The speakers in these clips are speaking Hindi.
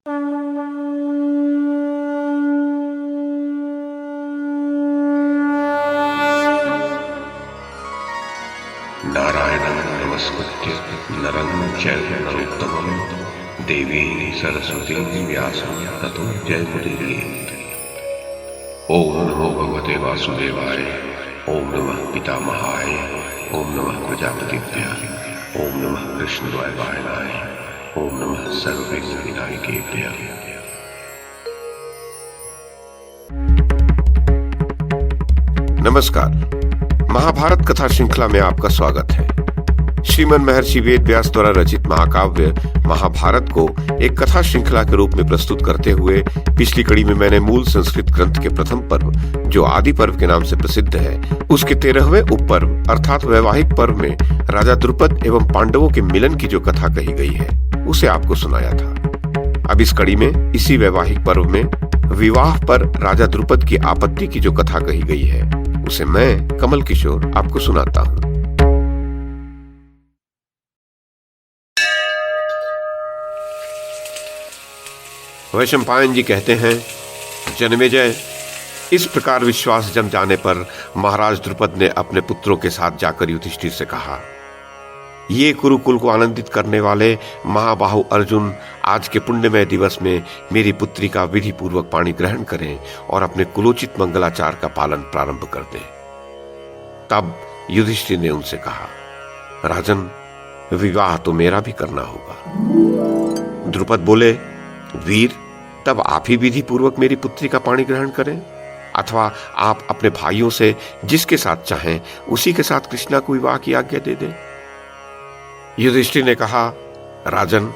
नारायणं नमस्कृत्य नरं चैव नरोत्तमं देवीं सरस्वतीं व्यासं ततो जयमुदीरयेत्। ओम नमो भगवते वासुदेवाय, ओम नमः पितामहाय, ओम नमः प्रजापतिभ्यः, ओम नमः कृष्णद्वैपायनाय, ओम नमः सर्वविघ्नविनायकेभ्यः। नमस्कार। महाभारत कथा श्रृंखला में आपका स्वागत है। श्रीमन महर्षि वेद व्यास द्वारा रचित महाकाव्य महाभारत को एक कथा श्रृंखला के रूप में प्रस्तुत करते हुए पिछली कड़ी में मैंने मूल संस्कृत ग्रंथ के प्रथम पर्व, जो आदि पर्व के नाम से प्रसिद्ध है, उसके 13वें उपपर्व अर्थात वैवाहिक पर्व में राजा द्रुपद एवं पांडवों के मिलन की जो कथा कही गई है उसे आपको सुनाया था। अब इस कड़ी में इसी वैवाहिक पर्व में विवाह पर राजा द्रुपद की आपत्ति की जो कथा कही गई है उसे मैं कमल किशोर आपको सुनाता हूं। वैशंपायन जी कहते हैं, जन्मेजय, इस प्रकार विश्वास जम जाने पर महाराज द्रुपद ने अपने पुत्रों के साथ जाकर युधिष्ठिर से कहा, ये कुरुकुल को आनंदित करने वाले महाबाहु अर्जुन आज के पुण्यमय दिवस में मेरी पुत्री का विधि पूर्वक पाणी ग्रहण करें और अपने कुलोचित मंगलाचार का पालन प्रारंभ कर दें। तब युधिष्ठिर ने उनसे कहा, राजन, विवाह तो मेरा भी करना होगा। द्रुपद बोले, वीर, तब आप ही विधि पूर्वक मेरी पुत्री का पाणी ग्रहण करें, अथवा आप अपने भाइयों से जिसके साथ चाहें उसी के साथ कृष्णा को विवाह की आज्ञा दे दें। युधिष्ठिर ने कहा, राजन,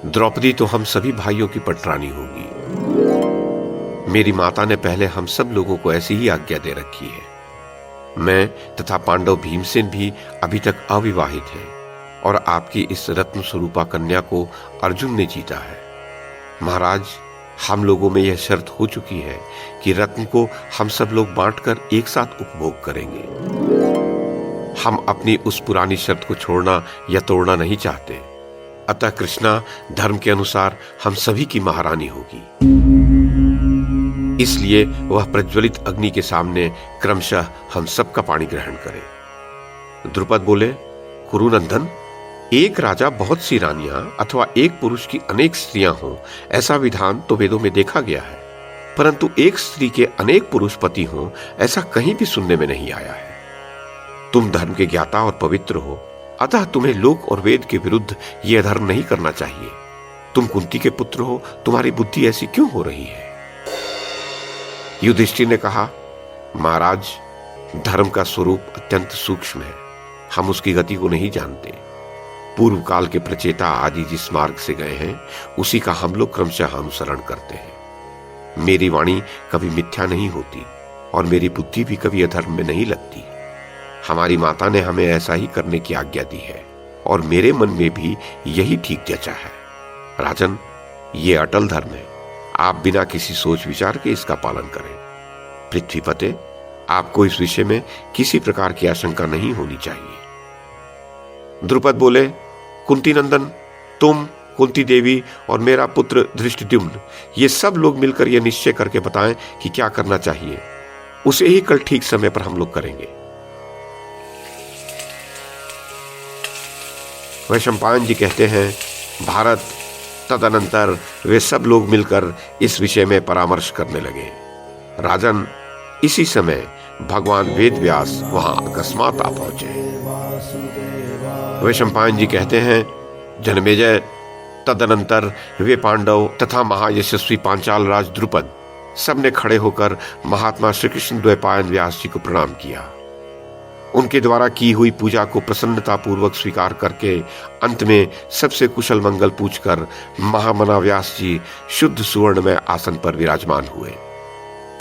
द्रौपदी तो हम सभी भाइयों की पटरानी होगी। मेरी माता ने पहले हम सब लोगों को ऐसी ही आज्ञा दे रखी है। मैं तथा पांडव भीमसेन भी अभी तक अविवाहित हैं और आपकी इस रत्न स्वरूपा कन्या को अर्जुन ने जीता है। महाराज, हम लोगों में यह शर्त हो चुकी है कि रत्न को हम सब लोग बांटकर एक साथ उपभोग करेंगे। हम अपनी उस पुरानी शर्त को छोड़ना या तोड़ना नहीं चाहते। अतः कृष्णा धर्म के अनुसार हम सभी की महारानी होगी। इसलिए वह प्रज्वलित अग्नि के सामने क्रमशः हम सबका पाणी ग्रहण करे। द्रुपद बोले, कुरुनंदन, एक राजा बहुत सी रानियां अथवा एक पुरुष की अनेक स्त्रियां हों, ऐसा विधान तो वेदों में देखा गया है, परंतु एक स्त्री के अनेक पुरुष पति हों, ऐसा कहीं भी सुनने में नहीं आया है। तुम धर्म के ज्ञाता और पवित्र हो, अतः तुम्हें लोक और वेद के विरुद्ध यह धर्म नहीं करना चाहिए। तुम कुंती के पुत्र हो, तुम्हारी बुद्धि ऐसी क्यों हो रही है? युधिष्ठिर ने कहा, महाराज, धर्म का स्वरूप अत्यंत सूक्ष्म है, हम उसकी गति को नहीं जानते। पूर्व काल के प्रचेता आदि जिस मार्ग से गए हैं उसी का हम लोग क्रमशः अनुसरण करते हैं। मेरी वाणी कभी मिथ्या नहीं होती और मेरी बुद्धि भी कभी अधर्म में नहीं लगती। हमारी माता ने हमें ऐसा ही करने की आज्ञा दी है और मेरे मन में भी यही ठीक जचा है। राजन, ये अटल धर्म है, आप बिना किसी सोच विचार के इसका पालन करें। पृथ्वीपते, आपको इस विषय में किसी प्रकार की आशंका नहीं होनी चाहिए। द्रुपद बोले, कुंती नंदन, तुम, कुंती देवी और मेरा पुत्र धृष्टद्युम्न, ये सब लोग मिलकर यह निश्चय करके बताएं कि क्या करना चाहिए। उसे ही कल ठीक समय पर हम लोग करेंगे। वैशंपायन जी कहते हैं, भारत, तदनंतर वे सब लोग मिलकर इस विषय में परामर्श करने लगे। राजन, इसी समय भगवान वेद व्यास वहां अकस्मात आ पहुंचे। वैशंपायन जी कहते हैं, जन्मेजय, तदनंतर वे पांडव तथा महायशस्वी पांचाल राज द्रुपद सबने खड़े होकर महात्मा श्री कृष्ण द्वैपायन व्यास जी को प्रणाम किया। उनके द्वारा की हुई पूजा को प्रसन्नता पूर्वक स्वीकार करके अंत में सबसे कुशल मंगल पूछकर महामना व्यास जी शुद्ध सुवर्ण में आसन पर विराजमान हुए।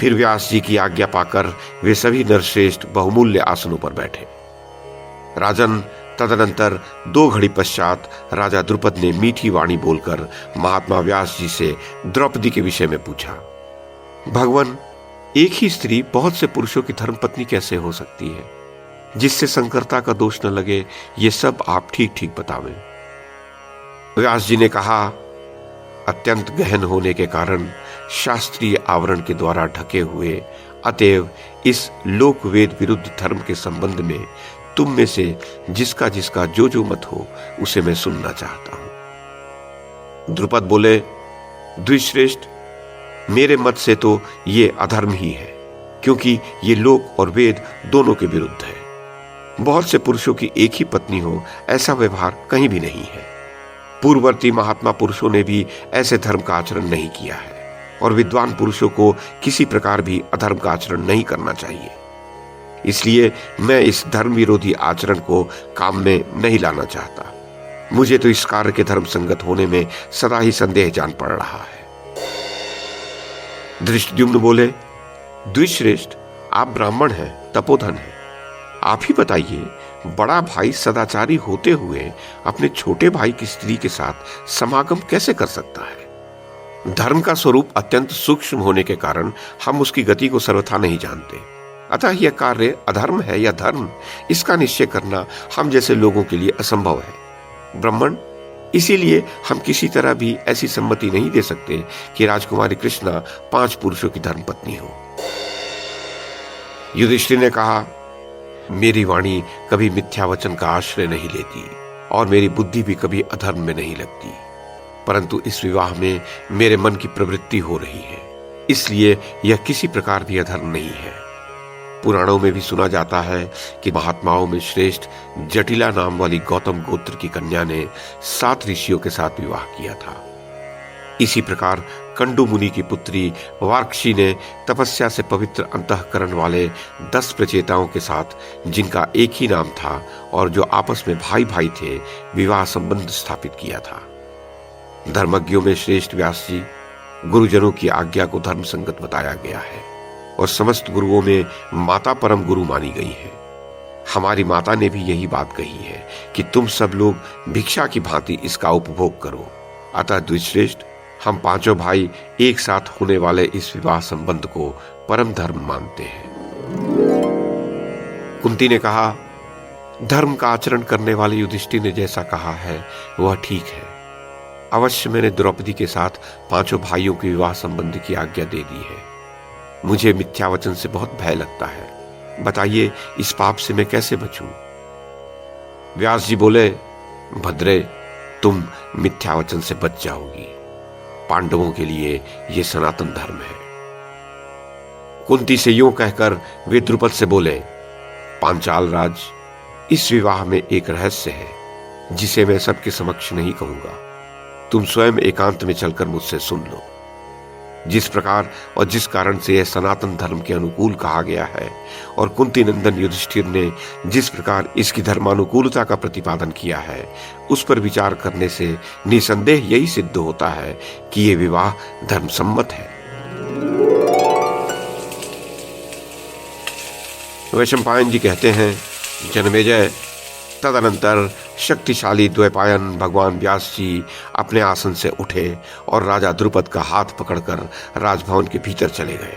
फिर व्यास जी की आज्ञा पाकर वे सभी नरश्रेष्ठ बहुमूल्य आसनों पर बैठे। राजन, तदनंतर 2 घड़ी पश्चात राजा द्रुपद ने मीठी वाणी बोलकर महात्मा व्यास जी से द्रौपदी के विषय में पूछा। भगवान, एक ही स्त्री बहुत से पुरुषों की धर्मपत्नी कैसे हो सकती है, जिससे संकरता का दोष न लगे? ये सब आप ठीक ठीक बतावें। व्यास जी ने कहा, अत्यंत गहन होने के कारण शास्त्रीय आवरण के द्वारा ढके हुए, अतएव इस लोक वेद विरुद्ध धर्म के संबंध में तुम में से जिसका जिसका जो जो मत हो उसे मैं सुनना चाहता हूं। द्रुपद बोले, द्विश्रेष्ठ, मेरे मत से तो ये अधर्म ही है, क्योंकि ये लोक और वेद दोनों के विरुद्ध है। बहुत से पुरुषों की एक ही पत्नी हो, ऐसा व्यवहार कहीं भी नहीं है। पूर्ववर्ती महात्मा पुरुषों ने भी ऐसे धर्म का आचरण नहीं किया है, और विद्वान पुरुषों को किसी प्रकार भी अधर्म का आचरण नहीं करना चाहिए। इसलिए मैं इस धर्म विरोधी आचरण को काम में नहीं लाना चाहता। मुझे तो इस कार्य के धर्म संगत होने में सदा ही संदेह जान पड़ रहा है। धृष्टद्युम्न बोले, द्विश्रेष्ठ, आप ब्राह्मण हैं, तपोधन हैं, आप ही बताइए, बड़ा भाई सदाचारी होते हुए अपने छोटे भाई की स्त्री के साथ समागम कैसे कर सकता है? धर्म का स्वरूप अत्यंत सूक्ष्म होने के कारण हम उसकी गति को सर्वथा नहीं जानते। अतः यह कार्य अधर्म है या धर्म, इसका निश्चय करना हम जैसे लोगों के लिए असंभव है। ब्राह्मण, इसीलिए हम किसी तरह भी ऐसी सम्मति नहीं दे सकते कि राजकुमारी कृष्णा 5 पुरुषों की धर्मपत्नी हो। युधिष्ठिर ने कहा, मेरी वाणी कभी मिथ्या वचन का आश्रय नहीं लेती और मेरी बुद्धि भी कभी अधर्म में नहीं लगती, परंतु इस विवाह में मेरे मन की प्रवृत्ति हो रही है, इसलिए यह किसी प्रकार भी अधर्म नहीं है। पुराणों में भी सुना जाता है कि महात्माओं में श्रेष्ठ जटिला नाम वाली गौतम गोत्र की कन्या ने 7 ऋषियों के साथ विवाह किया था। इसी प्रकार कंडू मुनि की पुत्री वार्क्षी ने तपस्या से पवित्र अंतःकरण वाले 10 प्रचेताओं के साथ, जिनका एक ही नाम था और जो आपस में भाई भाई थे, विवाह संबंध स्थापित किया था। धर्मज्ञों में श्रेष्ठ व्यास जी, गुरुजनों की आज्ञा को धर्म संगत बताया गया है और समस्त गुरुओं में माता परम गुरु मानी गई है। हमारी माता ने भी यही बात कही है कि तुम सब लोग भिक्षा की भांति इसका उपभोग करो। अतः द्विश्रेष्ठ, हम 5 भाई एक साथ होने वाले इस विवाह संबंध को परम धर्म मानते हैं। कुंती ने कहा, धर्म का आचरण करने वाले युधिष्ठिर ने जैसा कहा है वह ठीक है। अवश्य मैंने द्रौपदी के साथ 5 भाइयों के विवाह संबंध की आज्ञा दे दी है। मुझे मिथ्या वचन से बहुत भय लगता है। बताइए, इस पाप से मैं कैसे बचूं? व्यास जी बोले, भद्रे, तुम मिथ्या वचन से बच जाओगी। पांडवों के लिए यह सनातन धर्म है। कुंती से यूं कहकर वे द्रुपद से बोले, पांचाल राज, इस विवाह में एक रहस्य है जिसे मैं सबके समक्ष नहीं कहूंगा। तुम स्वयं एकांत में चलकर मुझसे सुन लो। जिस प्रकार और जिस कारण से यह सनातन धर्म के अनुकूल कहा गया है और कुंती नंदन युधिष्ठिर ने जिस प्रकार इसकी धर्मानुकूलता का प्रतिपादन किया है, उस पर विचार करने से निसंदेह यही सिद्ध होता है कि यह विवाह धर्मसम्मत है। वैशंपायन जी कहते हैं, जन्मेजय, तदनंतर शक्तिशाली द्वैपायन भगवान व्यास जी अपने आसन से उठे और राजा द्रुपद का हाथ पकड़कर राजभवन के भीतर चले गए।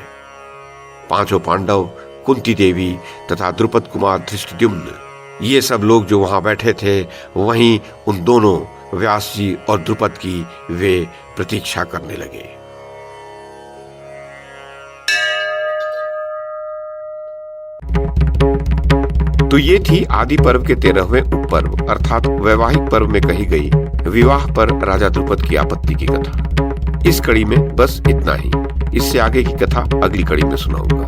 5 पांडव, कुंती देवी तथा द्रुपद कुमार धृष्टद्युम्न, ये सब लोग जो वहां बैठे थे, वहीं उन दोनों व्यास जी और द्रुपद की वे प्रतीक्षा करने लगे। तो ये थी आदि पर्व के 13वें उपपर्व अर्थात वैवाहिक पर्व में कही गई विवाह पर राजा द्रुपद की आपत्ति की कथा। इस कड़ी में बस इतना ही। इससे आगे की कथा अगली कड़ी में सुनाऊंगा।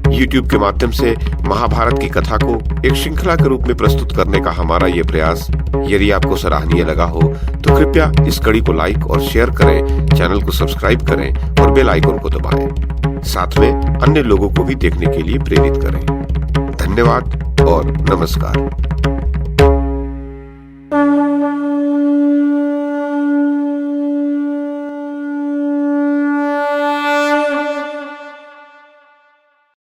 YouTube के माध्यम से महाभारत की कथा को एक श्रृंखला के रूप में प्रस्तुत करने का हमारा ये प्रयास यदि आपको सराहनीय लगा हो तो कृपया इस कड़ी को लाइक और शेयर करें, चैनल को सब्सक्राइब करें और बेल आइकन को दबाएं। साथ में अन्य लोगों को भी देखने के लिए प्रेरित करें। धन्यवाद और नमस्कार।